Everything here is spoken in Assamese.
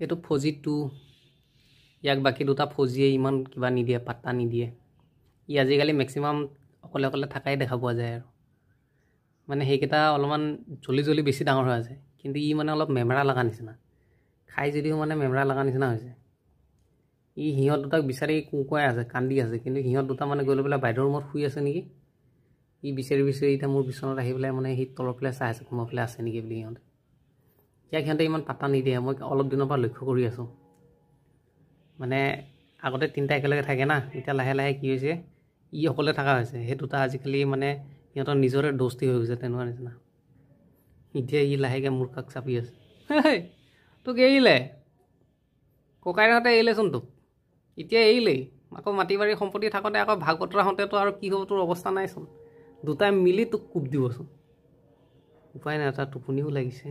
এইটো ফৌজি 2 ইয়াক বাকী দুটা ফৌজিয়ে ইমান কিবা নিদিয়ে পাত্তা নিদিয়ে ই আজিকালি ম্যাক্সিমাম অকলে অকলে থাকাই দেখা পোৱা যায় আৰু মানে সেইকেইটা অলপমান জলি বেছি ডাঙৰ হৈ আছে কিন্তু ই মানে অলপ মেমৰা লগা নিচিনা খাই যদিও মানে মেমৰা লগা নিচিনা হৈছে ই হিহঁত দুটাক বিচাৰি কুকুৱাই আছে কান্দি আছে কিন্তু হিহঁত দুটা মানে গৈ লৈ পেলাই বাইদেউৰ ৰুমত শুই আছে নেকি ই বিচাৰি এতিয়া মোৰ বিচনাত আহি পেলাই মানে সি তলৰ ফালে চাই আছে কোনোবা ফালে আছে নেকি বুলি সিহঁতে ইয়াক সিহঁতে ইমান পাত্তা নিদিয়ে মই অলপ দিনৰ পৰা লক্ষ্য কৰি আছোঁ মানে আগতে তিনিটা একেলগে থাকে না এতিয়া লাহে লাহে কি হৈছে ই অকলে থকা হৈছে সেই দুটা আজিকালি মানে সিহঁতৰ নিজৰে দোস্তি হৈ গৈছে তেনেকুৱা নিচিনা এতিয়া ই লাহেকৈ মোৰ কাষ চাপি আছে তোক এৰিলে ককাইহঁতে এৰিলেচোন তোক এতিয়া এৰিলেই আকৌ মাটি বাৰী সম্পত্তি থাকোঁতে আকৌ ভাগ বতৰা হওঁতেতো আৰু কি হ'ব তোৰ অৱস্থা নাইচোন দুটাই মিলি তোক কোব দিবচোন উপায় নাই তাৰ টোপনিও লাগিছে